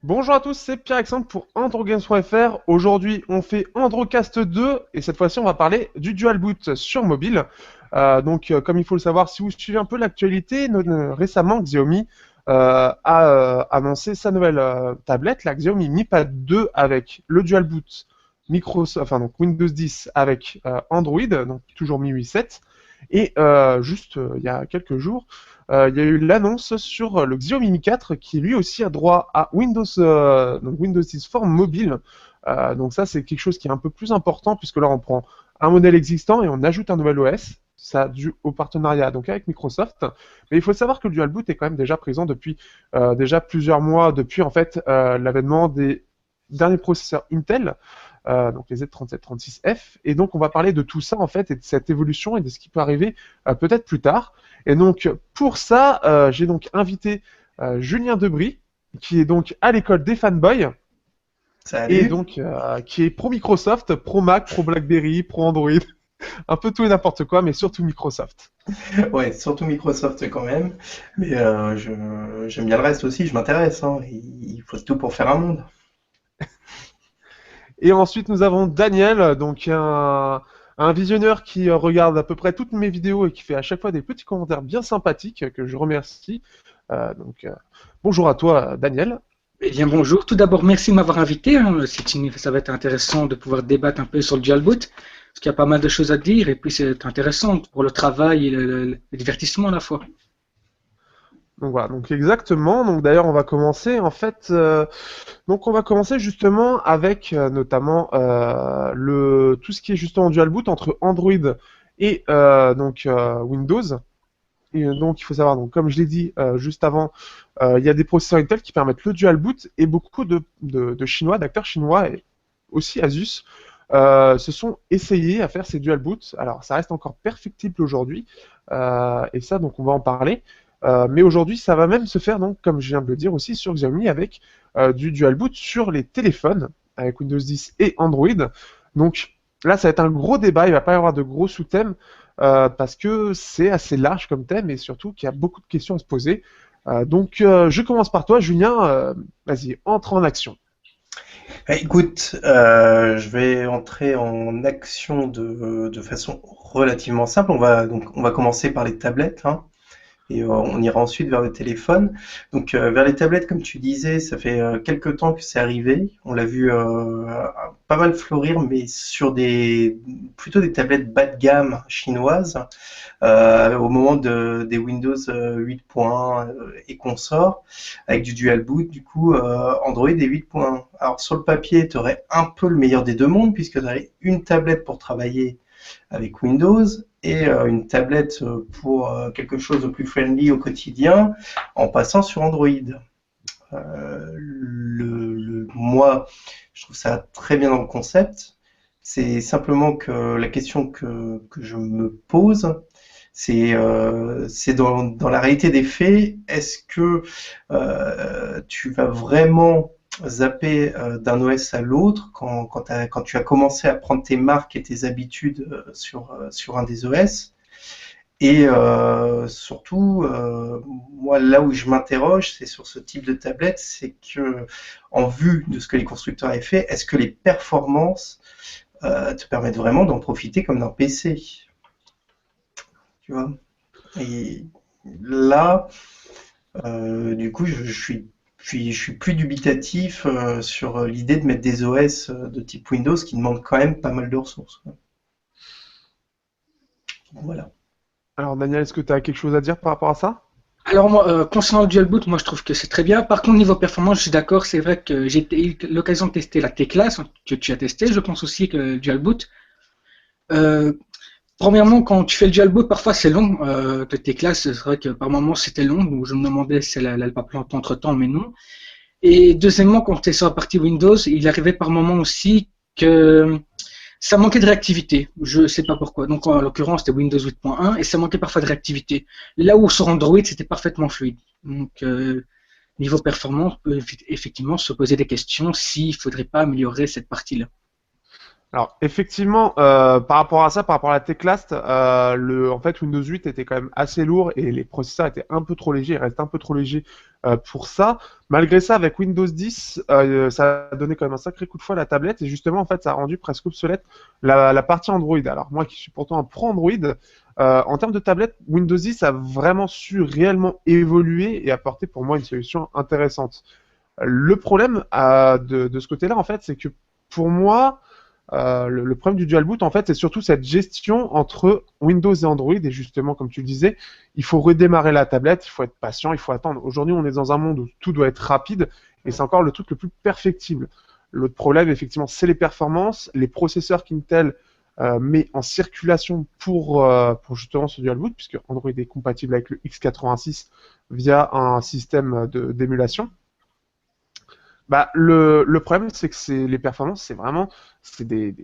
Bonjour à tous, c'est Pierre-Alexandre pour AndroGames.fr. Aujourd'hui, on fait Androcast 2 et cette fois-ci, on va parler du Dual Boot sur mobile. Comme il faut le savoir, si vous suivez un peu l'actualité, récemment, Xiaomi a annoncé sa nouvelle tablette, la Xiaomi Mi Pad 2 avec le Dual Boot Microsoft, enfin donc Windows 10 avec Android, donc toujours MIUI 7. Et il y a quelques jours, il y a eu l'annonce sur le Xiaomi Mi 4 qui lui aussi a droit à Windows 10 Form mobile. Donc ça, c'est quelque chose qui est un peu plus important puisque là, on prend un modèle existant et on ajoute un nouvel OS. Ça dû au partenariat donc avec Microsoft. Mais il faut savoir que le Dual Boot est quand même déjà présent depuis déjà plusieurs mois, depuis en fait l'avènement des derniers processeurs Intel, donc les Z3736F. Et donc, on va parler de tout ça, en fait, et de cette évolution et de ce qui peut arriver peut-être plus tard. Et donc, pour ça, j'ai donc invité Julien Debris, qui est donc à l'école des fanboys, et Salut. donc qui est pro Microsoft, pro Mac, pro BlackBerry, pro Android, un peu tout et n'importe quoi, mais surtout Microsoft. Ouais, surtout Microsoft quand même. Mais j'aime bien le reste aussi, je m'intéresse, hein. Il faut tout pour faire un monde. Et ensuite, nous avons Daniel, donc un visionneur qui regarde à peu près toutes mes vidéos et qui fait à chaque fois des petits commentaires bien sympathiques que je remercie. Euh, donc, euh, Bonjour à toi, Daniel. Eh bien, bonjour. Tout d'abord, merci de m'avoir invité, hein. Ça va être intéressant de pouvoir débattre un peu sur le dual boot, parce qu'il y a pas mal de choses à dire, et puis c'est intéressant pour le travail et le divertissement à la fois. Donc voilà, donc exactement. Donc d'ailleurs, on va commencer en fait. Donc on va commencer justement avec notamment le tout ce qui est justement dual boot entre Android et Windows. Et donc, il faut savoir, donc, comme je l'ai dit juste avant, il y a des processeurs Intel qui permettent le dual boot et beaucoup de Chinois, d'acteurs chinois et aussi Asus se sont essayés à faire ces dual boots. Alors, ça reste encore perfectible aujourd'hui et ça, donc, on va en parler. Mais aujourd'hui, ça va même se faire, donc, comme je viens de le dire aussi, sur Xiaomi avec du dual boot sur les téléphones avec Windows 10 et Android. Donc, là, ça va être un gros débat. Il va pas y avoir de gros sous-thèmes parce que c'est assez large comme thème et surtout qu'il y a beaucoup de questions à se poser. Je commence par toi, Julien. Vas-y, entre en action. Écoute, je vais entrer en action de façon relativement simple. On va commencer par les tablettes, hein. Et on ira ensuite vers le téléphone. Donc vers les tablettes, comme tu disais, ça fait quelque temps que c'est arrivé. On l'a vu pas mal fleurir, mais sur plutôt des tablettes bas de gamme chinoises au moment des Windows 8.1 et consorts, avec du dual boot, du coup Android et 8.1. Alors sur le papier, tu aurais un peu le meilleur des deux mondes, puisque tu aurais une tablette pour travailler avec Windows et une tablette pour quelque chose de plus friendly au quotidien en passant sur Android. Moi, je trouve ça très bien dans le concept. C'est simplement que la question que je me pose, c'est dans la réalité des faits, est-ce que tu vas vraiment zapper d'un OS à l'autre quand tu as commencé à prendre tes marques et tes habitudes sur un des OS. Et surtout, moi, là où je m'interroge, c'est sur ce type de tablette, c'est que, en vue de ce que les constructeurs avaient fait, est-ce que les performances te permettent vraiment d'en profiter comme d'un PC, tu vois? Et là, du coup, je suis plus dubitatif sur l'idée de mettre des OS de type Windows qui demandent quand même pas mal de ressources, quoi. Voilà. Alors, Daniel, est-ce que tu as quelque chose à dire par rapport à ça? Alors moi, concernant le dual boot, moi je trouve que c'est très bien. Par contre, niveau performance, je suis d'accord, c'est vrai que j'ai eu l'occasion de tester la T-Class, que tu as testé. Je pense aussi que le dual boot. Euh, Premièrement, quand tu fais le dual boot, parfois c'est long. Que tes classes, c'est vrai que par moments c'était long, donc je me demandais si elle n'allait pas planter entre temps, mais non. Et deuxièmement, quand tu es sur la partie Windows, il arrivait par moments aussi que ça manquait de réactivité. Je ne sais pas pourquoi. Donc en l'occurrence, c'était Windows 8.1 et ça manquait parfois de réactivité. Là où sur Android, c'était parfaitement fluide. Donc niveau performance, on peut effectivement se poser des questions s'il ne faudrait pas améliorer cette partie-là. Alors, effectivement, par rapport à ça, par rapport à la Teclast, en fait, Windows 8 était quand même assez lourd et les processeurs étaient un peu trop légers, ils restent un peu trop légers pour ça. Malgré ça, avec Windows 10, ça a donné quand même un sacré coup de fouet à la tablette et justement, en fait, ça a rendu presque obsolète la partie Android. Alors moi qui suis pourtant un pro Android, en termes de tablette, Windows 10 a vraiment su réellement évoluer et apporter pour moi une solution intéressante. Le problème de ce côté-là, en fait, c'est que pour moi, le problème du dual boot, en fait, c'est surtout cette gestion entre Windows et Android. Et justement, comme tu le disais, il faut redémarrer la tablette, il faut être patient, il faut attendre. Aujourd'hui, on est dans un monde où tout doit être rapide et c'est encore le truc le plus perfectible. L'autre problème, effectivement, c'est les performances, les processeurs qu'Intel met en circulation pour justement ce dual boot, puisque Android est compatible avec le x86 via un système d'émulation. Bah, le problème, c'est que les performances, c'est des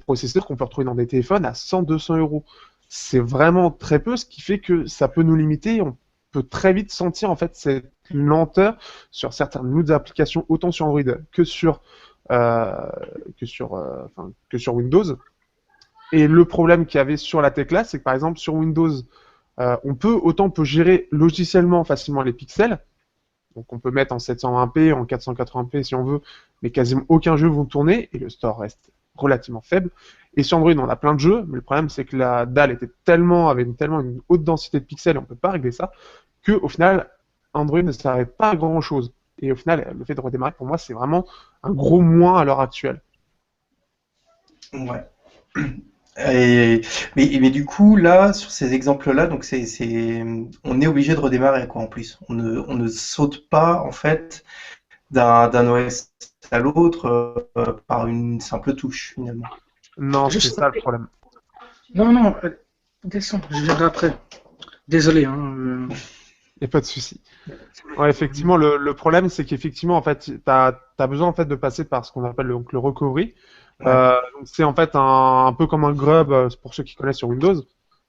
processeurs qu'on peut retrouver dans des téléphones à 100-200 euros. C'est vraiment très peu, ce qui fait que ça peut nous limiter. On peut très vite sentir en fait cette lenteur sur certaines autres applications, autant sur Android euh, que sur Windows. Et le problème qu'il y avait sur la tecla, c'est que par exemple sur Windows, on peut gérer logiciellement facilement les pixels. Donc on peut mettre en 720p, en 480p si on veut, mais quasiment aucun jeu vont tourner et le store reste relativement faible. Et sur Android, on a plein de jeux, mais le problème c'est que la dalle avait tellement une haute densité de pixels, et on ne peut pas régler ça, que au final, Android ne servait pas à grand chose. Et au final, le fait de redémarrer, pour moi, c'est vraiment un gros moins à l'heure actuelle. Ouais. Et, mais du coup, là, sur ces exemples-là, donc on est obligé de redémarrer, quoi, en plus. On ne saute pas, en fait, d'un OS à l'autre par une simple touche, finalement. Non, Je c'est sais- ça le problème. Non, non, descends, je viendrai après. Désolé, hein. Il n'y a pas de souci. Ouais, effectivement, le problème, c'est qu'effectivement, en fait, tu as besoin en fait, de passer par ce qu'on appelle donc, le recovery. Ouais. Donc c'est en fait un peu comme un grub pour ceux qui connaissent sur Windows.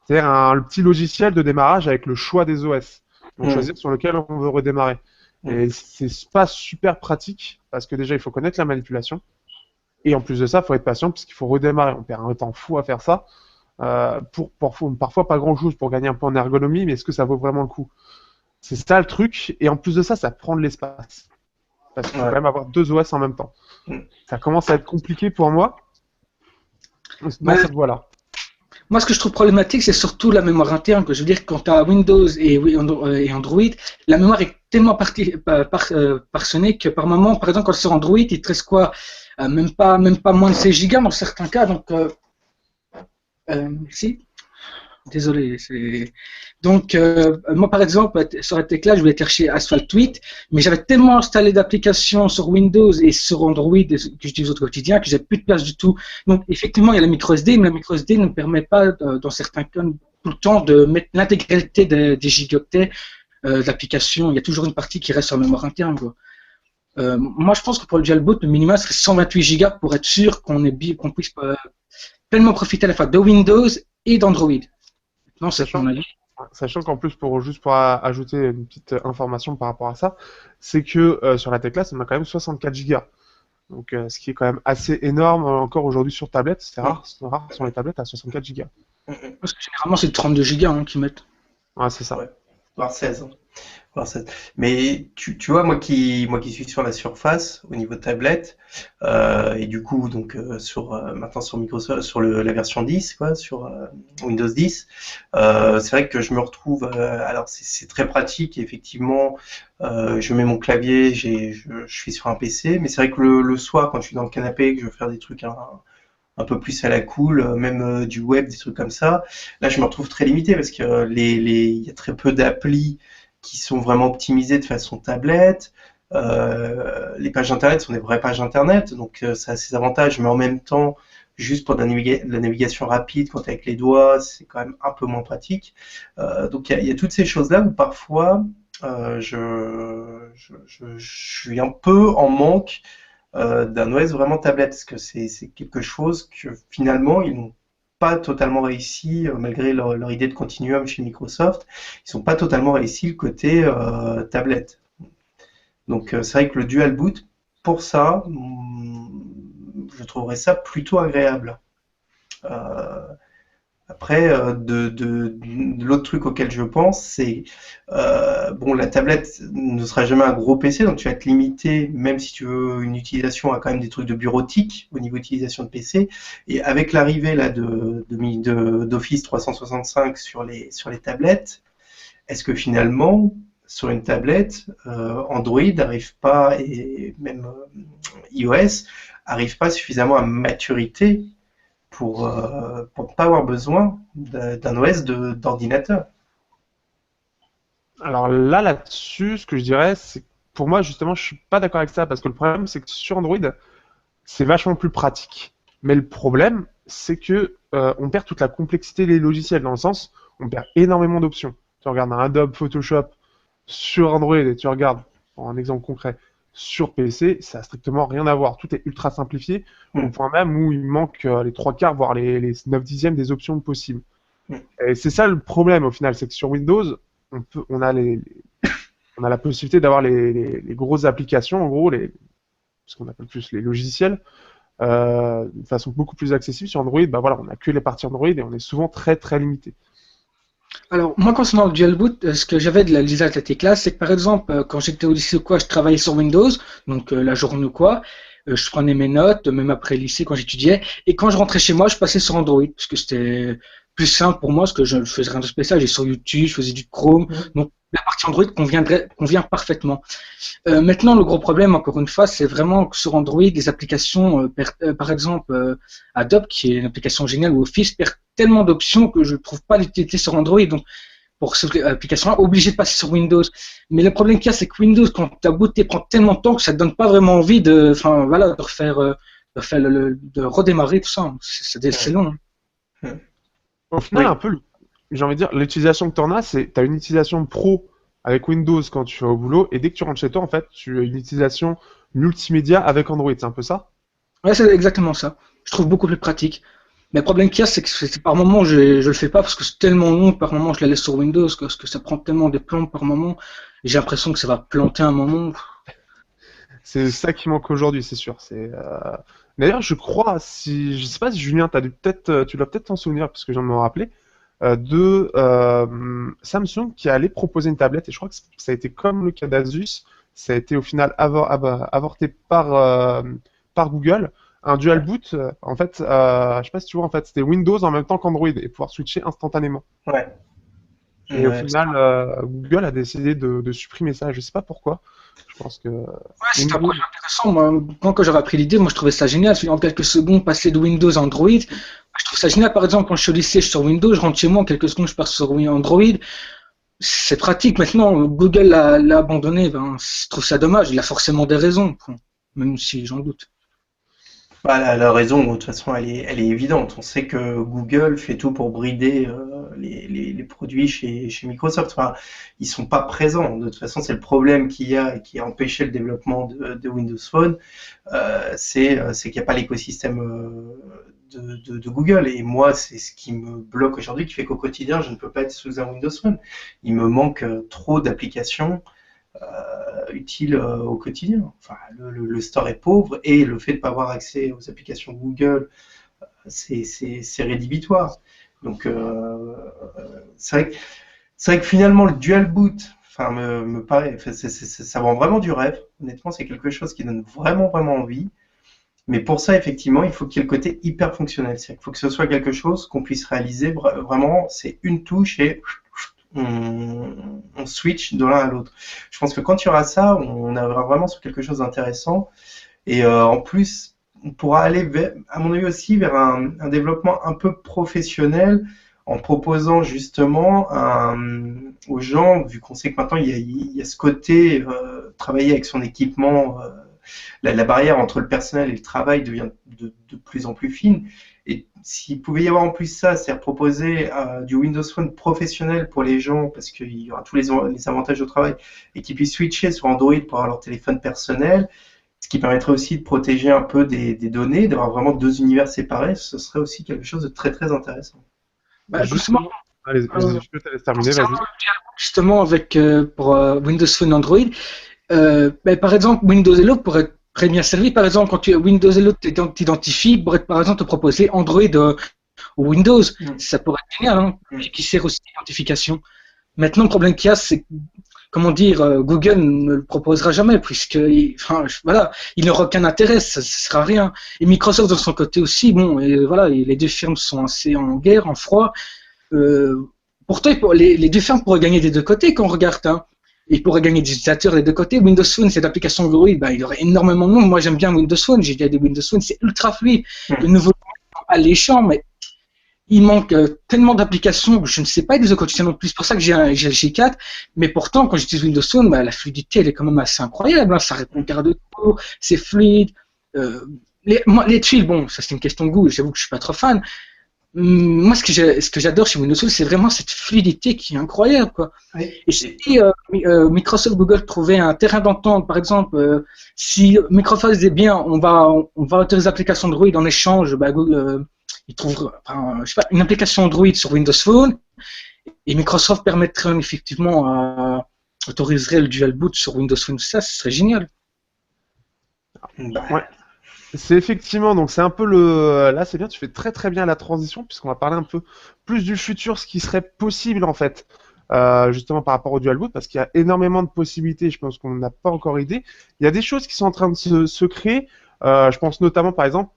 C'est-à-dire le petit logiciel de démarrage avec le choix des OS. Donc Mm. choisir sur lequel on veut redémarrer. Et c'est pas super pratique parce que déjà, il faut connaître la manipulation. Et en plus de ça, il faut être patient puisqu'il faut redémarrer. On perd un temps fou à faire ça. Parfois pas grand-chose pour gagner un peu en ergonomie, mais est-ce que ça vaut vraiment le coup? C'est ça le truc. Et en plus de ça, ça prend de l'espace. Parce qu'il faut Ouais. quand même avoir deux OS en même temps. Mm. Ça commence à être compliqué pour moi. Dans Ouais. cette voie-là. Moi, ce que je trouve problématique, c'est surtout la mémoire interne. Je veux dire, quand tu as Windows et Android, la mémoire est tellement parsemée que par moment, par exemple, quand c'est sur Android, il te reste quoi? Même pas moins de 16 Go dans certains cas. Donc, si. Désolé. Donc, moi, par exemple, sur la tecla, je voulais chercher Asphalt 8, mais j'avais tellement installé d'applications sur Windows et sur Android que j'utilise au quotidien que j'avais plus de place du tout. Donc, effectivement, il y a la micro SD, mais la micro SD ne permet pas, dans certains cas, tout le temps de mettre l'intégralité des gigaoctets d'applications. Il y a toujours une partie qui reste en mémoire interne, quoi. Moi, je pense que pour le jailboot, le minimum serait 128 Go pour être sûr qu'on puisse pleinement profiter à la fois de Windows et d'Android. Non, c'est mon avis. Sachant qu'en plus, juste pour ajouter une petite information par rapport à ça, c'est que sur la tecla, on a quand même 64 Go. Donc, ce qui est quand même assez énorme encore aujourd'hui sur tablette. C'est rare sur les tablettes à 64 Go. Parce que généralement, c'est 32 Go qu'ils mettent. Ouais, c'est ça. Ouais. Voire 16. Mais tu vois, moi qui suis sur la Surface au niveau tablette, et du coup donc maintenant sur Microsoft, sur la version 10, quoi, sur Windows 10, c'est vrai que je me retrouve. Alors c'est très pratique, effectivement. Je mets mon clavier, je suis sur un PC, mais c'est vrai que le soir, quand je suis dans le canapé, que je veux faire des trucs un peu plus à la cool, même du web, des trucs comme ça. Là, je me retrouve très limité parce que il y a très peu d'applis qui sont vraiment optimisées de façon tablette. Les pages internet sont des vraies pages internet, donc ça a ses avantages, mais en même temps, juste pour de la navigation rapide, quand t'es avec les doigts, c'est quand même un peu moins pratique. Donc il y a toutes ces choses-là où parfois je suis un peu en manque d'un OS vraiment tablette, parce que c'est quelque chose que finalement ils n'ont pas totalement réussi, malgré leur idée de continuum chez Microsoft, ils n'ont pas totalement réussi le côté tablette. Donc c'est vrai que le dual boot, pour ça, je trouverais ça plutôt agréable. Après, l'autre truc auquel je pense, c'est bon, la tablette ne sera jamais un gros PC, donc tu vas être limité, même si tu veux une utilisation à quand même des trucs de bureautique au niveau utilisation de PC. Et avec l'arrivée là d'Office 365 sur les tablettes, est-ce que finalement sur une tablette, Android n'arrive pas et même iOS arrive pas suffisamment à maturité pour ne pas avoir besoin d'un OS d'ordinateur. Alors là-dessus, ce que je dirais, c'est que pour moi, justement, je suis pas d'accord avec ça parce que le problème, c'est que sur Android, c'est vachement plus pratique. Mais le problème, c'est que on perd toute la complexité des logiciels dans le sens, on perd énormément d'options. Tu regardes un Adobe Photoshop sur Android et tu regardes, pour un exemple concret, sur PC, ça a strictement rien à voir. Tout est ultra simplifié, au point même où il manque les trois quarts, voire les 9 dixièmes des options possibles. Et c'est ça le problème au final, c'est que sur Windows, on a la possibilité d'avoir les grosses applications, en gros, ce qu'on appelle plus les logiciels, de façon beaucoup plus accessible. Sur Android, bah voilà, on n'a que les parties Android et on est souvent très très limité. Alors, moi, concernant le dual boot, ce que j'avais de la l'usage de la Tecla, c'est que par exemple, quand j'étais au lycée ou quoi, je travaillais sur Windows, donc la journée ou quoi, je prenais mes notes, même après le lycée quand j'étudiais, et quand je rentrais chez moi, je passais sur Android, parce que c'était plus simple pour moi, parce que je ne faisais rien de spécial, j'ai sur YouTube, je faisais du Chrome, donc la partie Android convient parfaitement. Maintenant, le gros problème, encore une fois, c'est vraiment que sur Android, les applications, par exemple, Adobe, qui est une application géniale, ou Office, perd tellement d'options que je ne trouve pas l'utilité sur Android. Donc, pour cette application-là, obligé de passer sur Windows. Mais le problème qu'il y a, c'est que Windows, quand tu as booté, prend tellement de temps que ça ne te donne pas vraiment envie de redémarrer tout ça. C'est long. Au final, un peu, j'ai envie de dire, l'utilisation que tu en as, c'est tu as une utilisation pro avec Windows quand tu vas au boulot, et dès que tu rentres chez toi, en fait, tu as une utilisation multimédia avec Android, c'est un peu ça? Ouais, c'est exactement ça. Je trouve beaucoup plus pratique. Mais le problème qu'il y a, c'est que par moment, je le fais pas parce que c'est tellement long, par moment, je la laisse sur Windows, parce que ça prend tellement de plombs par moment, et j'ai l'impression que ça va planter un moment. C'est ça qui manque aujourd'hui, c'est sûr. D'ailleurs, je crois, je sais pas si Julien, tu dois peut-être t'en souvenir, parce que je viens de me rappeler, de Samsung qui allait proposer une tablette, et je crois que ça a été comme le cas d'Asus, ça a été au final avorté par Google, un dual boot, en fait, je sais pas si tu vois, en fait, c'était Windows en même temps qu'Android, et pouvoir switcher instantanément. Ouais. Et au final, Google a décidé de supprimer ça, je sais pas pourquoi. Je pense que... Ouais, c'est un projet intéressant. Moi, quand j'avais appris l'idée, moi je trouvais ça génial. En quelques secondes, passer de Windows à Android, je trouve ça génial. Par exemple, quand je suis au lycée, je suis sur Windows, je rentre chez moi, en quelques secondes, je pars sur Android. C'est pratique. Maintenant, Google l'a abandonné. Ben, je trouve ça dommage. Il a forcément des raisons, même si j'en doute. Bah, la raison, de toute façon, elle est évidente. On sait que Google fait tout pour brider les produits chez Microsoft. Enfin, ils sont pas présents. De toute façon, c'est le problème qu'il y a et qui a empêché le développement de Windows Phone. C'est qu'il n'y a pas l'écosystème de Google. Et moi, c'est ce qui me bloque aujourd'hui, qui fait qu'au quotidien, je ne peux pas être sous un Windows Phone. Il me manque trop d'applications utile au quotidien. Enfin, le store est pauvre et le fait de ne pas avoir accès aux applications Google, c'est rédhibitoire. Donc, c'est vrai que finalement, le dual boot, enfin, me paraît, ça vend vraiment du rêve. Honnêtement, c'est quelque chose qui donne vraiment, vraiment envie. Mais pour ça, effectivement, il faut qu'il y ait le côté hyper fonctionnel. C'est-à-dire qu'il faut que ce soit quelque chose qu'on puisse réaliser vraiment, c'est une touche et on switch de l'un à l'autre. Je pense que quand il y aura ça, on aura vraiment sur quelque chose d'intéressant. Et en plus, on pourra aller, à mon avis aussi, vers un développement un peu professionnel en proposant justement aux gens, vu qu'on sait que maintenant il y a ce côté travailler avec son équipement, la barrière entre le personnel et le travail devient de plus en plus fine. Et s'il pouvait y avoir en plus ça, c'est-à-dire proposer du Windows Phone professionnel pour les gens, parce qu'il y aura tous les avantages au travail, et qu'ils puissent switcher sur Android pour avoir leur téléphone personnel, ce qui permettrait aussi de protéger un peu des données, d'avoir vraiment deux univers séparés, ce serait aussi quelque chose de très très intéressant. Bah, justement, allez, je peux te laisser terminer, vas-y. Justement, pour Windows Phone Android, par exemple, Windows Hello pourrait être très bien servi. Par exemple, quand Windows Hello t'identifie, pourrait par exemple te proposer Android ou Windows. Mm. Ça pourrait être génial, hein, Mm. qui sert aussi d'identification. Maintenant, le problème qu'il y a, c'est, comment dire, Google ne le proposera jamais, puisque, enfin, voilà, il n'aura aucun intérêt, ça ne sera rien. Et Microsoft, de son côté aussi, bon, et voilà, et les deux firmes sont assez en guerre, en froid. Euh, Pourtant, les deux firmes pourraient gagner des deux côtés quand on regarde, hein. Ils pourraient gagner des utilisateurs des deux côtés. Windows Phone, cette application Android, bah, il y aurait énormément de monde. Moi, j'aime bien Windows Phone. J'ai déjà des Windows Phone, c'est ultra fluide. Le nouveau alléchant, mais il manque tellement d'applications que je ne sais pas utiliser au quotidien non plus. C'est pour ça que j'ai le G4. Mais pourtant, quand j'utilise Windows Phone, bah, la fluidité, elle est quand même assez incroyable, hein. Ça répond au quart de tour, c'est fluide. Les tuiles, bon, ça c'est une question de goût. J'avoue que je suis pas trop fan. Moi, ce que j'adore chez Windows Phone, c'est vraiment cette fluidité qui est incroyable, quoi. Oui. Et si Microsoft, Google trouvaient un terrain d'entente, par exemple, si Microsoft disait bien, on va autoriser l'application Android en échange, bah, Google, il trouve, enfin, je sais pas, une application Android sur Windows Phone, et Microsoft permettrait effectivement autoriserait le dual boot sur Windows Phone. Ça, ce serait génial. Bah, Ouais. C'est effectivement, donc c'est un peu le... Là, c'est bien, tu fais très très bien la transition, puisqu'on va parler un peu plus du futur, ce qui serait possible en fait, justement par rapport au dual boot, parce qu'il y a énormément de possibilités, je pense qu'on n'a pas encore idée. Il y a des choses qui sont en train de se créer, je pense notamment par exemple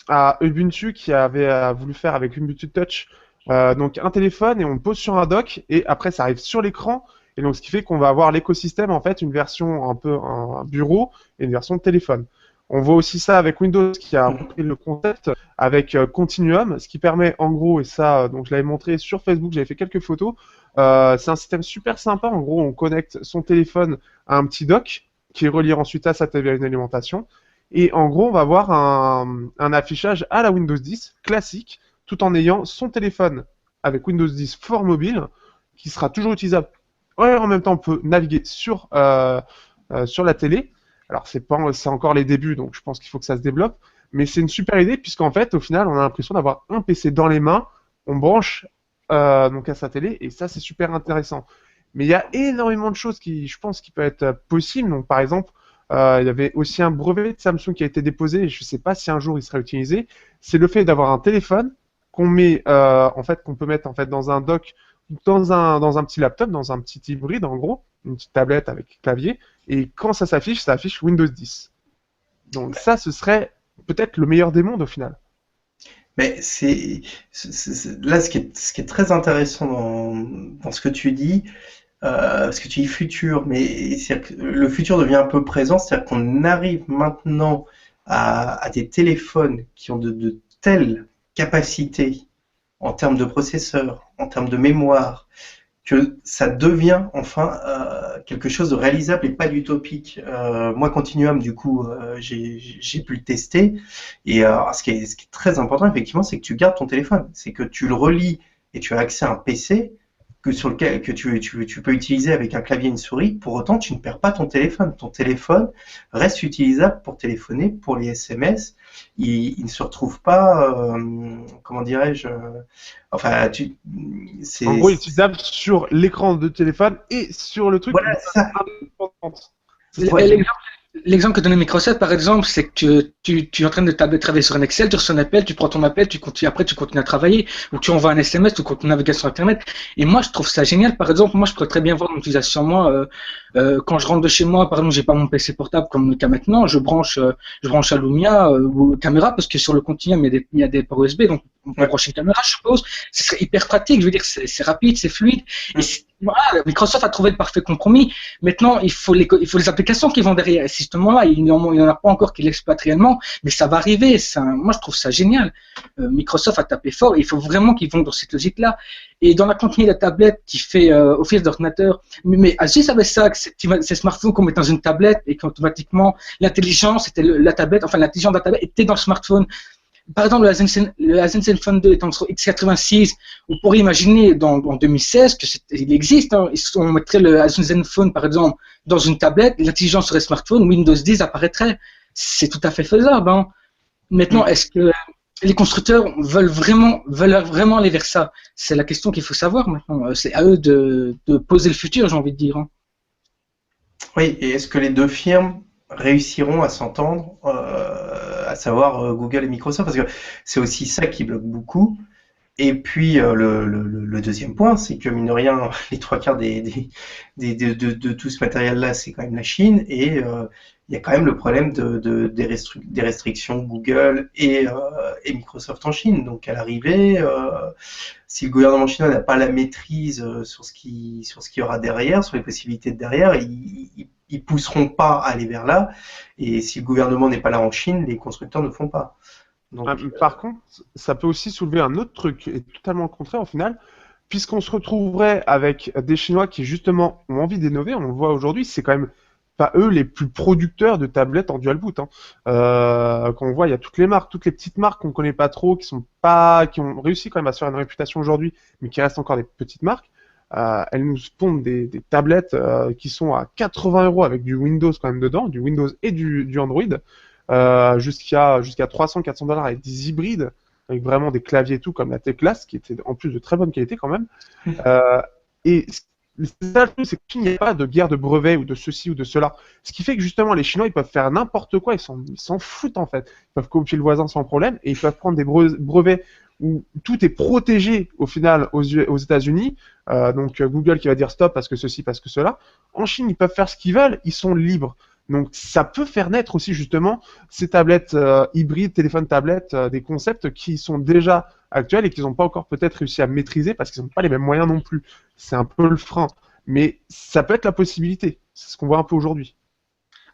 à Ubuntu qui avait voulu faire avec Ubuntu Touch, donc un téléphone et on le pose sur un dock, et après ça arrive sur l'écran, et donc ce qui fait qu'on va avoir l'écosystème en fait, une version un peu un bureau et une version de téléphone. On voit aussi ça avec Windows qui a repris le concept avec Continuum, ce qui permet en gros, et ça, donc je l'avais montré sur Facebook, j'avais fait quelques photos, c'est un système super sympa. En gros, on connecte son téléphone à un petit dock qui est relié ensuite à sa télé alimentation. Et en gros, on va avoir un affichage à la Windows 10 classique, tout en ayant son téléphone avec Windows 10 Fort Mobile, qui sera toujours utilisable. Ouais, en même temps, on peut naviguer sur la télé. Alors, c'est encore les débuts, donc je pense qu'il faut que ça se développe. Mais c'est une super idée, puisqu'en fait, au final, on a l'impression d'avoir un PC dans les mains, on branche donc à sa télé, et ça, c'est super intéressant. Mais il y a énormément de choses qui, je pense, qui peuvent être possibles. Donc, par exemple, il y avait aussi un brevet de Samsung qui a été déposé, et je ne sais pas si un jour il sera utilisé. C'est le fait d'avoir un téléphone qu'on met, en fait, qu'on peut mettre en fait dans un dock, dans un petit laptop, dans un petit hybride, en gros, une petite tablette avec clavier. Et quand ça affiche Windows 10. Donc ça, ce serait peut-être le meilleur des mondes au final. Mais là ce qui est très intéressant dans ce que tu dis, parce que tu dis futur, mais c'est-à-dire que le futur devient un peu présent, c'est-à-dire qu'on arrive maintenant à des téléphones qui ont de telles capacités en termes de processeur, en termes de mémoire, que ça devient enfin quelque chose de réalisable et pas d'utopique. Moi, Continuum, du coup, j'ai pu le tester. Et ce qui est très important, effectivement, c'est que tu gardes ton téléphone. C'est que tu le relis et tu as accès à un PC sur lequel que tu peux utiliser avec un clavier et une souris. Pour autant, tu ne perds pas ton téléphone. Ton téléphone reste utilisable pour téléphoner, pour les SMS. Il ne se retrouve pas, comment dirais-je, enfin, c'est... En gros, il est utilisable sur l'écran de téléphone et sur le truc. Voilà, ça. Ouais. L'exemple que donnait Microsoft, par exemple, c'est que tu es en train de travailler sur un Excel, tu reçois un appel, tu prends ton appel, après tu continues à travailler, ou tu envoies un SMS, tu continues à naviguer sur Internet. Et moi, je trouve ça génial. Par exemple, moi, je pourrais très bien voir mon utilisation. Moi, quand je rentre de chez moi, par exemple, j'ai pas mon PC portable comme le cas maintenant, je branche à Lumia ou caméra, parce que sur le Continuum, il y a des ports USB, donc on peut brancher une caméra, je suppose. Ce serait hyper pratique. Je veux dire, c'est rapide, c'est fluide. Et voilà, Microsoft a trouvé le parfait compromis. Maintenant, il faut les applications qui vont derrière. Justement-là, il n'y en a pas encore qui l'exploitent réellement, mais ça va arriver. Moi, je trouve ça génial. Microsoft a tapé fort. Et il faut vraiment qu'ils vont dans cette logique-là. Et dans la continuité de la tablette qui fait office d'ordinateur, mais Asus savait ça, que ces smartphones qu'on met dans une tablette et qu'automatiquement l'intelligence était la tablette, enfin l'intelligence de la tablette était dans le smartphone. Par exemple, le Zenfone 2 étant sur x86, on pourrait imaginer en 2016 il existe. Hein, on mettrait le Zenfone, par exemple, dans une tablette, l'intelligence sur le smartphone, Windows 10 apparaîtrait. C'est tout à fait faisable. Hein. Maintenant, est-ce que les constructeurs veulent vraiment aller vers ça? C'est la question qu'il faut savoir maintenant. C'est à eux de poser le futur, j'ai envie de dire. Hein. Oui, et est-ce que les deux firmes réussiront à s'entendre, à savoir Google et Microsoft, parce que c'est aussi ça qui bloque beaucoup, Et puis le deuxième point, c'est que mine de rien, les trois quarts de tout ce matériel-là, c'est quand même la Chine, et il y a quand même le problème des restrictions Google et Microsoft en Chine. Donc à l'arrivée, si le gouvernement chinois n'a pas la maîtrise sur sur ce qu'il y aura derrière, sur les possibilités de derrière, ils pousseront pas à aller vers là. Et si le gouvernement n'est pas là en Chine, les constructeurs ne font pas. Donc, Par contre, ça peut aussi soulever un autre truc, et totalement le contraire au final, puisqu'on se retrouverait avec des Chinois qui justement ont envie d'innover, on le voit aujourd'hui, c'est quand même pas eux les plus producteurs de tablettes en dual boot. Hein. Quand on voit, il y a toutes les marques, toutes les petites marques qu'on connaît pas trop, qui ont réussi quand même à se faire une réputation aujourd'hui, mais qui restent encore des petites marques. Elles nous pondent des tablettes qui sont à 80 € avec du Windows quand même dedans, du Windows et du Android, jusqu'à 300-400 $ avec des hybrides, avec vraiment des claviers et tout, comme la Teclas, qui était en plus de très bonne qualité quand même. Et ça, le truc, c'est qu'il n'y a pas de guerre de brevets ou de ceci ou de cela. Ce qui fait que justement, les Chinois, ils peuvent faire n'importe quoi, ils s'en foutent en fait. Ils peuvent copier le voisin sans problème et ils peuvent prendre des brevets où tout est protégé au final aux États-Unis. Donc Google qui va dire stop parce que ceci, parce que cela. En Chine, ils peuvent faire ce qu'ils veulent, ils sont libres. Donc ça peut faire naître aussi justement ces tablettes hybrides, téléphones tablettes, des concepts qui sont déjà actuels et qu'ils n'ont pas encore peut-être réussi à maîtriser parce qu'ils n'ont pas les mêmes moyens non plus. C'est un peu le frein. Mais ça peut être la possibilité. C'est ce qu'on voit un peu aujourd'hui.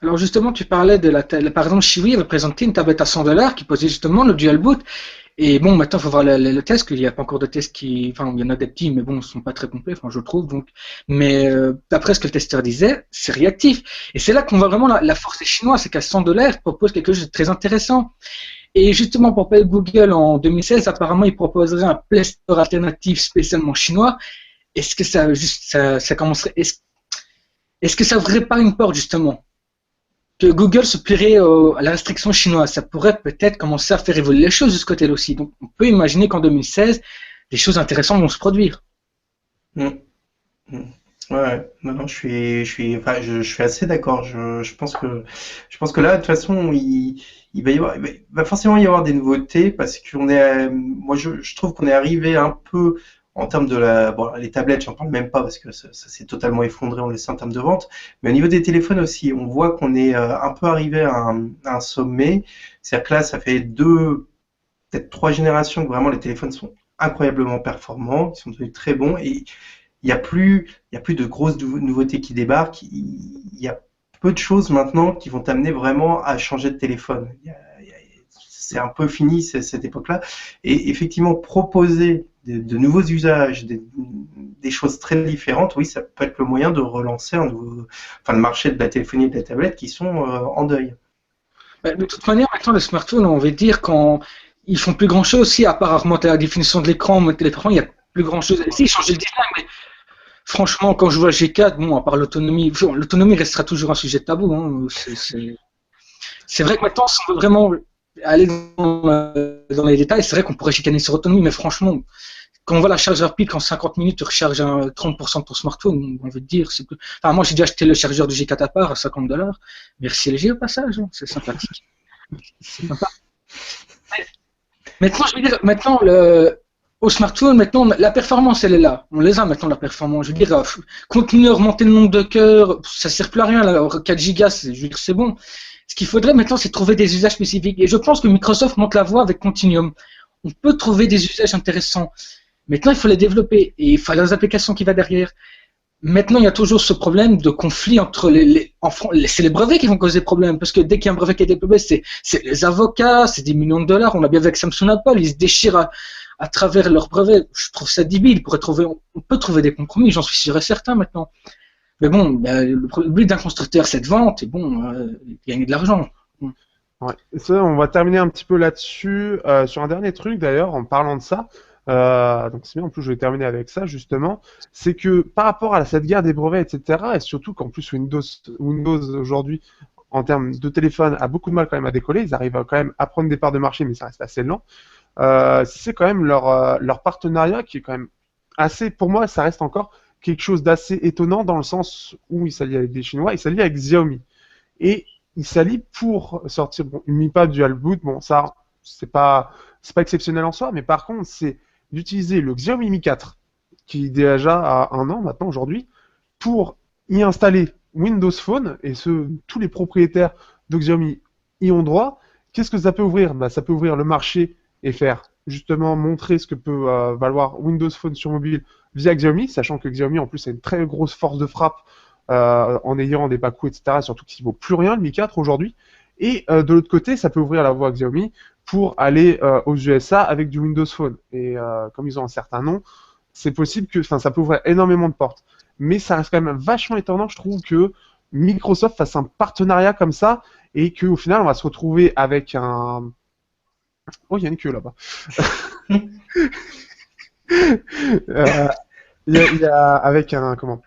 Alors justement, tu parlais de par exemple, Chiwi avait présenté une tablette à 100 $ qui posait justement le dual boot. Et bon, maintenant, il faut voir le test, qu'il n'y a pas encore de tests enfin, il y en a des petits, mais bon, ils ne sont pas très complets, enfin, je trouve. Donc, mais d'après ce que le testeur disait, c'est réactif. Et c'est là qu'on voit vraiment la force des Chinois, c'est qu'à 100 $, ils proposent quelque chose de très intéressant. Et justement, pour payer Google en 2016, apparemment, ils proposeraient un Play Store alternatif spécialement chinois. Est-ce que ça commencerait, est-ce que ça ouvrirait pas une porte, justement? Que Google se plierait à la restriction chinoise, ça pourrait peut-être commencer à faire évoluer les choses de ce côté-là aussi. Donc, on peut imaginer qu'en 2016, des choses intéressantes vont se produire. Mm. Mm. Ouais, non, enfin, je suis assez d'accord. Je pense que là, de toute façon, il va forcément y avoir des nouveautés parce moi, je trouve qu'on est arrivé un peu en termes bon, les tablettes, j'en parle même pas parce que ça s'est totalement effondré, on le sait en termes de vente. Mais au niveau des téléphones aussi, on voit qu'on est un peu arrivé à un sommet. C'est-à-dire que là, ça fait peut-être trois générations que vraiment les téléphones sont incroyablement performants, ils sont devenus très bons et il y a plus de grosses nouveautés qui débarquent. Il y a peu de choses maintenant qui vont t'amener vraiment à changer de téléphone. C'est un peu fini cette époque-là. Et effectivement, proposer de nouveaux usages, des choses très différentes, oui, ça peut être le moyen de relancer le marché de la téléphonie et de la tablette qui sont en deuil. De toute manière, maintenant, les smartphones, on va dire, quand ils font plus grand-chose aussi, à part augmenter la définition de l'écran, monter les performances, il n'y a plus grand-chose. Si, changer le design, mais franchement, quand je vois G4, bon, à part l'autonomie restera toujours un sujet tabou. Hein. C'est vrai que maintenant, si on veut vraiment aller dans les détails, c'est vrai qu'on pourrait chicaner sur l'autonomie, mais franchement, quand on voit la charge rapide, qu'en 50 minutes, tu recharges 30% de ton smartphone, on veut dire, c'est que... Enfin, moi, j'ai déjà acheté le chargeur du G4 à part à 50 $. Merci LG au passage, hein. C'est sympathique. C'est sympa. Maintenant, je veux dire, au smartphone, maintenant, la performance, elle est là. On les a maintenant, la performance. Je veux dire, continuer à augmenter le nombre de cœurs, ça ne sert plus à rien. Là, 4 Go, je veux dire, c'est bon. Ce qu'il faudrait maintenant, c'est trouver des usages spécifiques. Et je pense que Microsoft monte la voie avec Continuum. On peut trouver des usages intéressants. Maintenant, il faut les développer. Et il faut les applications qui vont derrière. Maintenant, il y a toujours ce problème de conflit entre c'est les brevets qui vont causer problème, parce que dès qu'il y a un brevet qui est développé, c'est les avocats, c'est des millions de dollars. On l'a bien vu avec Samsung Apple, ils se déchirent à travers leurs brevets. Je trouve ça débile. On peut trouver des compromis, j'en suis sûr et certain maintenant. Mais bon, le but d'un constructeur, c'est de vente, et bon, gagner de l'argent. Ouais. Ça, on va terminer un petit peu là-dessus, sur un dernier truc d'ailleurs, en parlant de ça. Donc c'est bien, en plus je vais terminer avec ça justement, c'est que par rapport à cette guerre des brevets, etc., et surtout qu'en plus Windows aujourd'hui, en termes de téléphone, a beaucoup de mal quand même à décoller, ils arrivent quand même à prendre des parts de marché, mais ça reste assez lent, c'est quand même leur partenariat qui est quand même assez, pour moi, ça reste encore quelque chose d'assez étonnant dans le sens où il s'allie avec des Chinois, il s'allie avec Xiaomi. Et il s'allie pour sortir, bon, une Mi Band Dual Boot, bon ça, c'est pas exceptionnel en soi, mais par contre, c'est d'utiliser le Xiaomi Mi 4, qui déjà a 1 an maintenant aujourd'hui, pour y installer Windows Phone, et tous les propriétaires de Xiaomi y ont droit. Qu'est-ce que ça peut ouvrir? Bah, ça peut ouvrir le marché et faire justement montrer ce que peut valoir Windows Phone sur mobile via Xiaomi, sachant que Xiaomi en plus a une très grosse force de frappe en ayant des bas coûts, etc. Surtout qu'il ne vaut plus rien le Mi 4 aujourd'hui. Et de l'autre côté, ça peut ouvrir la voie Xiaomi pour aller aux USA avec du Windows Phone. Et comme ils ont un certain nom, c'est possible que, enfin, ça peut ouvrir énormément de portes. Mais ça reste quand même vachement étonnant, je trouve, que Microsoft fasse un partenariat comme ça et qu'au final, on va se retrouver avec un. Oh, il y a une queue là-bas. Avec un comment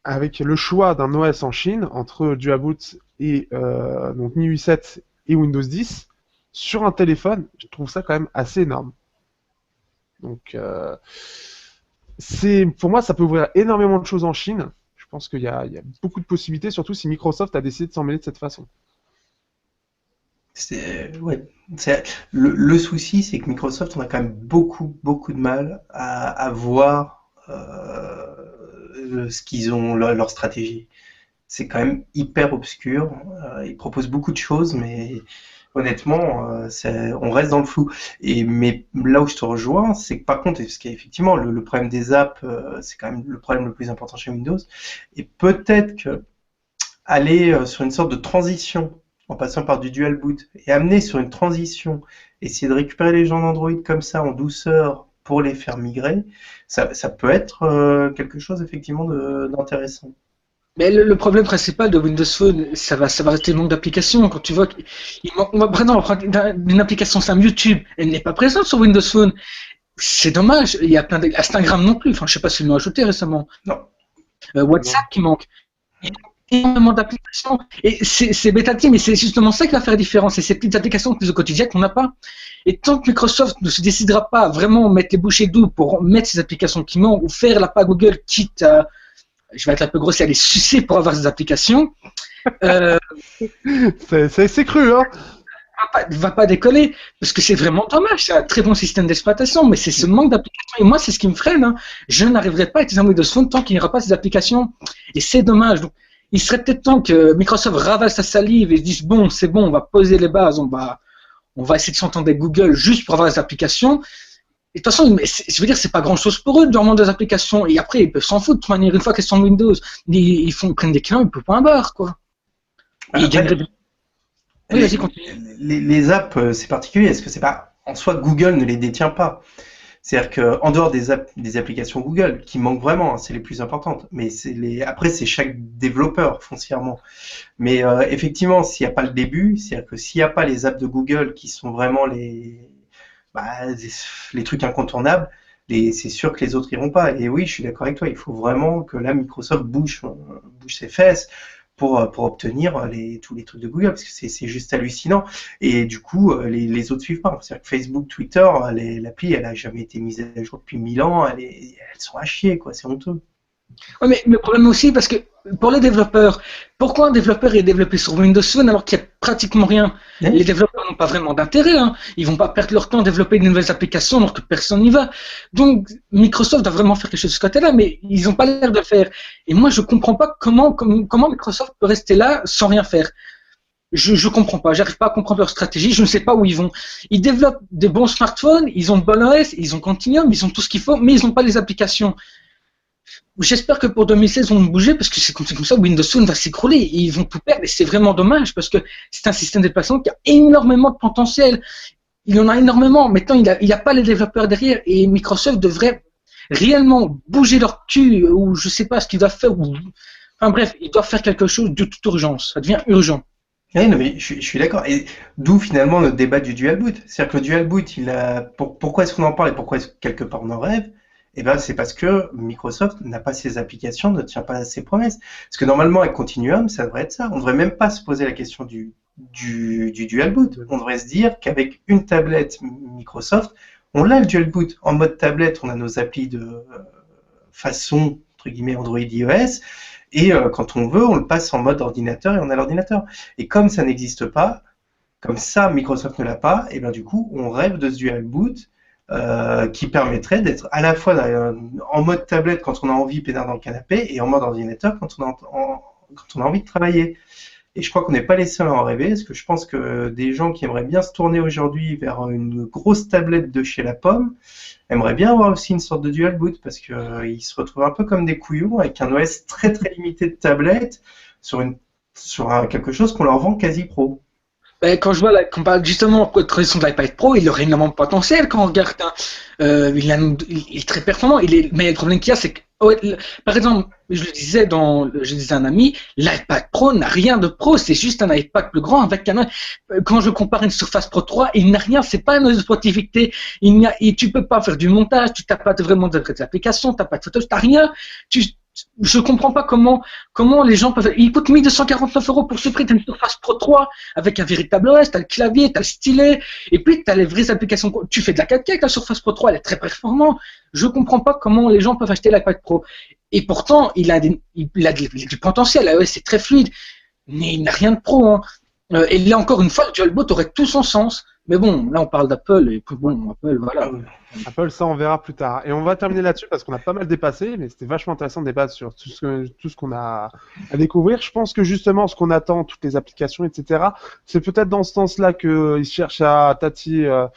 avec le choix d'un OS en Chine entre Dual Boot et donc MIUI 7 et Windows 10 sur un téléphone, je trouve ça quand même assez énorme. Donc pour moi, ça peut ouvrir énormément de choses en Chine. Je pense qu'il y a beaucoup de possibilités, surtout si Microsoft a décidé de s'en mêler de cette façon. Ouais. Le souci, c'est que Microsoft, on a quand même beaucoup de mal à voir ce qu'ils ont, leur stratégie. C'est quand même hyper obscur. Ils proposent beaucoup de choses, mais honnêtement, on reste dans le flou. Mais là où je te rejoins, c'est que par contre, parce qu'effectivement, le problème des apps, c'est quand même le problème le plus important chez Windows. Et peut-être que aller sur une sorte de transition en passant par du dual boot et amener sur une transition, essayer de récupérer les gens d'Android comme ça en douceur pour les faire migrer, ça peut être quelque chose effectivement d'intéressant. Mais le problème principal de Windows Phone, ça va rester le manque d'applications. Quand tu vois qu'il manque, on va prendre une application Sam YouTube, elle n'est pas présente sur Windows Phone. C'est dommage. Il y a plein Instagram non plus. Enfin, je sais pas s'ils l'ont ajouté récemment. Non. WhatsApp qui manque. Il y a énormément d'applications. Et c'est bêta mais c'est justement ça qui va faire la différence. C'est ces petites applications plus au quotidien qu'on n'a pas. Et tant que Microsoft ne se décidera pas à vraiment mettre les bouchées doubles pour mettre ces applications qui manquent ou faire la pas Google quitte à, je vais être un peu grossier, aller sucer pour avoir des applications. C'est cru, hein. Va pas décoller, parce que c'est vraiment dommage. C'est un très bon système d'exploitation, mais c'est ce manque d'applications. Et moi, c'est ce qui me freine. Hein. Je n'arriverai pas à utiliser un Windows Phone tant qu'il n'y aura pas ces applications. Et c'est dommage. Donc, il serait peut-être temps que Microsoft ravale sa salive et se dise bon, c'est bon, on va poser les bases, on va essayer de s'entendre avec Google juste pour avoir des applications. Et de toute façon, je veux dire, c'est pas grand-chose pour eux de leur demander des applications. Et après, ils peuvent s'en foutre. De toute manière, une fois qu'elles sont Windows, ils prennent des clients, ils peuvent pas un bar, quoi. Et ils gagneraient bien. Oui, vas-y, continue. Les apps, c'est particulier, parce que c'est pas, en soi, Google ne les détient pas. C'est-à-dire qu'en dehors des applications Google, qui manquent vraiment, hein, c'est les plus importantes, mais après, c'est chaque développeur, foncièrement. Mais effectivement, s'il n'y a pas le début, c'est-à-dire que s'il n'y a pas les apps de Google qui sont vraiment les trucs incontournables, c'est sûr que les autres iront pas. Et oui, je suis d'accord avec toi, il faut vraiment que là, Microsoft bouge ses fesses pour obtenir tous les trucs de Google, parce que c'est juste hallucinant. Et du coup, les autres suivent pas. C'est-à-dire que Facebook, Twitter, l'appli, elle a jamais été mise à jour depuis 1000 ans, elles sont à chier, quoi, c'est honteux. Ouais, mais le problème aussi, parce que pour les développeurs, pourquoi un développeur est développé sur Windows Phone alors qu'il n'y a pratiquement rien? Les développeurs n'ont pas vraiment d'intérêt, hein. Ils vont pas perdre leur temps à développer de nouvelles applications alors que personne n'y va. Donc Microsoft doit vraiment faire quelque chose de ce côté-là, mais ils n'ont pas l'air de le faire. Et moi, je comprends pas comment Microsoft peut rester là sans rien faire. Je comprends pas, j'arrive pas à comprendre leur stratégie, je ne sais pas où ils vont. Ils développent des bons smartphones, ils ont bon OS, ils ont Continuum, ils ont tout ce qu'il faut, mais ils n'ont pas les applications. J'espère que pour 2016, ils vont bouger parce que c'est comme ça, Windows Phone va s'écrouler. Ils vont tout perdre et c'est vraiment dommage parce que c'est un système d'exploitation qui a énormément de potentiel. Il en a énormément. Maintenant, il a pas les développeurs derrière et Microsoft devrait réellement bouger leur cul ou je sais pas ce qu'ils doivent faire. Enfin bref, ils doivent faire quelque chose de toute urgence. Ça devient urgent. Oui, non, mais je suis d'accord. Et d'où finalement le débat du dual boot. C'est-à-dire que le dual boot, pourquoi est-ce qu'on en parle et pourquoi est-ce que quelque part on en rêve? Eh ben, c'est parce que Microsoft n'a pas ses applications, ne tient pas à ses promesses. Parce que normalement, avec Continuum, ça devrait être ça. On devrait même pas se poser la question du dual boot. On devrait se dire qu'avec une tablette Microsoft, on a le dual boot. En mode tablette, on a nos applis de façon, entre guillemets, Android iOS. Et quand on veut, on le passe en mode ordinateur et on a l'ordinateur. Et comme ça n'existe pas, comme ça, Microsoft ne l'a pas, et bien du coup, on rêve de ce dual boot qui permettrait d'être à la fois en mode tablette quand on a envie pédale dans le canapé et en mode ordinateur quand on a envie de travailler. Et je crois qu'on n'est pas les seuls à en rêver, parce que je pense que des gens qui aimeraient bien se tourner aujourd'hui vers une grosse tablette de chez La Pomme aimeraient bien avoir aussi une sorte de dual boot, parce qu'ils se retrouvent un peu comme des couillons avec un OS très très limité de tablette sur quelque chose qu'on leur vend quasi pro. Quand je vois qu'on parle justement de création de l'iPad Pro, il aurait énormément de potentiel quand on regarde. Il est très performant. Mais le problème qu'il y a, c'est que, par exemple, je disais à un ami, l'iPad Pro n'a rien de pro, c'est juste un iPad plus grand avec quand je compare une Surface Pro 3, il n'a rien, c'est pas une sportivité. Tu peux pas faire du montage, tu n'as pas vraiment d'applications, tu n'as pas de photos, tu n'as rien. Je comprends pas comment les gens peuvent. Il coûte 1249 € pour ce prix. T'as une Surface Pro 3 avec un véritable OS, t'as le clavier, t'as le stylet, et puis t'as les vraies applications. Tu fais de la 4K avec la Surface Pro 3, elle est très performante. Je comprends pas comment les gens peuvent acheter l'iPad Pro. Et pourtant, il a du potentiel. l'OS c'est très fluide, mais il n'a rien de pro. Hein. Et là encore une fois, le DualBoot aurait tout son sens. Mais bon, là on parle d'Apple et puis bon, Apple, voilà. Apple, ça on verra plus tard. Et on va terminer là-dessus parce qu'on a pas mal dépassé, mais c'était vachement intéressant de débattre sur tout ce qu'on a à découvrir. Je pense que justement, ce qu'on attend, toutes les applications, etc., c'est peut-être dans ce sens-là qu'ils cherchent à tatiller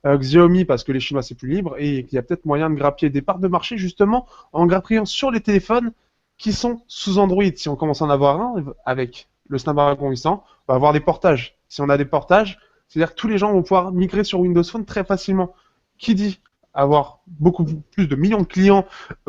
Xiaomi parce que les Chinois c'est plus libre et qu'il y a peut-être moyen de grappiller des parts de marché justement en grappillant sur les téléphones qui sont sous Android. Si on commence à en avoir un avec le Snapdragon 800, on va avoir des portages. Si on a des portages, c'est-à-dire que tous les gens vont pouvoir migrer sur Windows Phone très facilement. Qui dit avoir beaucoup plus de millions de clients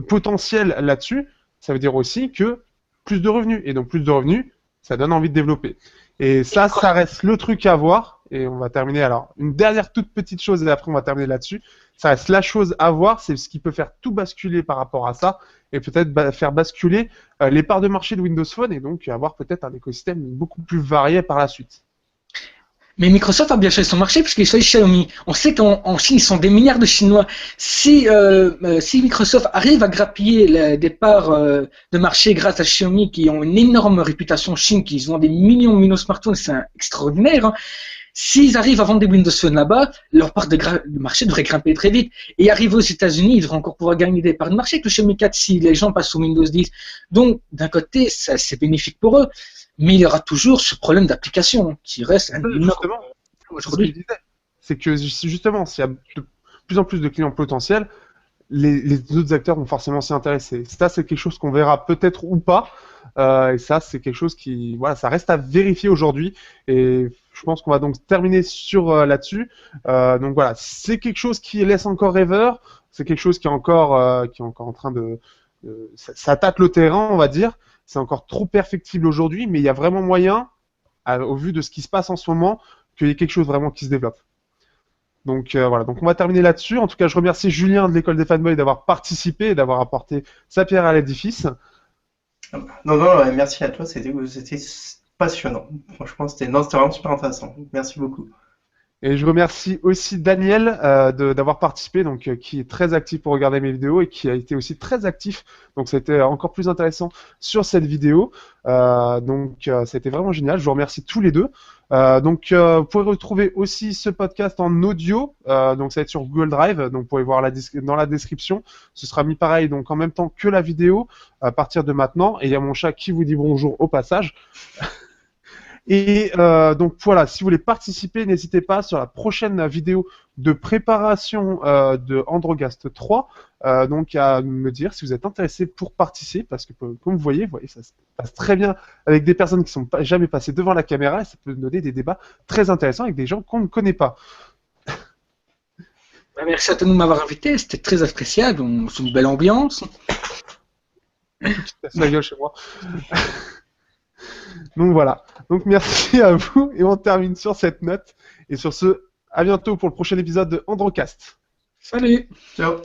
potentiels là-dessus, ça veut dire aussi que plus de revenus. Et donc plus de revenus, ça donne envie de développer. Et ça reste le truc à voir. Et on va terminer alors. Une dernière toute petite chose et après on va terminer là-dessus. Ça reste la chose à voir, c'est ce qui peut faire tout basculer par rapport à ça et peut-être faire basculer les parts de marché de Windows Phone et donc avoir peut-être un écosystème beaucoup plus varié par la suite. Mais Microsoft a bien fait son marché puisqu'ils sont Xiaomi. On sait qu'en Chine, ils sont des milliards de Chinois. Si Microsoft arrive à grappiller des parts de marché grâce à Xiaomi qui ont une énorme réputation en Chine, qui ont des millions de smartphones, c'est extraordinaire. Hein. S'ils arrivent à vendre des Windows Phone là-bas, leur part de marché devrait grimper très vite. Et arriver aux États-Unis, ils devraient encore pouvoir gagner des parts de marché avec le Xiaomi 4 si les gens passent au Windows 10. Donc, d'un côté, ça, c'est bénéfique pour eux. Mais il y aura toujours ce problème d'application qui reste un justement, aujourd'hui. C'est que justement, s'il y a de plus en plus de clients potentiels, les autres acteurs vont forcément s'y intéresser. Ça, c'est quelque chose qu'on verra peut-être ou pas. Et ça, c'est quelque chose qui, voilà, ça reste à vérifier aujourd'hui. Et je pense qu'on va donc terminer sur là-dessus. Donc voilà, c'est quelque chose qui laisse encore rêveur. C'est quelque chose qui est encore en train ça tâte le terrain, on va dire. C'est encore trop perfectible aujourd'hui, mais il y a vraiment moyen, au vu de ce qui se passe en ce moment, qu'il y ait quelque chose vraiment qui se développe. Donc voilà, donc on va terminer là-dessus. En tout cas, je remercie Julien de l'école des fanboys d'avoir participé et d'avoir apporté sa pierre à l'édifice. Non, merci à toi, c'était passionnant. Franchement, c'était vraiment super intéressant. Merci beaucoup. Et je remercie aussi Daniel d'avoir participé, donc qui est très actif pour regarder mes vidéos et qui a été aussi très actif. Donc ça a été encore plus intéressant sur cette vidéo. Donc ça a été vraiment génial. Je vous remercie tous les deux. Donc vous pouvez retrouver aussi ce podcast en audio. Donc ça va être sur Google Drive. Donc vous pouvez voir dans la description. Ce sera mis pareil donc en même temps que la vidéo à partir de maintenant. Et il y a mon chat qui vous dit bonjour au passage. Et donc voilà, si vous voulez participer, n'hésitez pas sur la prochaine vidéo de préparation de Androgast 3, donc à me dire si vous êtes intéressé pour participer, parce que comme vous voyez, ça se passe très bien avec des personnes qui ne sont jamais passées devant la caméra, et ça peut donner des débats très intéressants avec des gens qu'on ne connaît pas. Merci à toi de m'avoir invité, c'était très appréciable, c'est une belle ambiance. La gueule chez moi. Donc voilà, donc merci à vous et on termine sur cette note et sur ce, à bientôt pour le prochain épisode de Androcast. Salut. Ciao.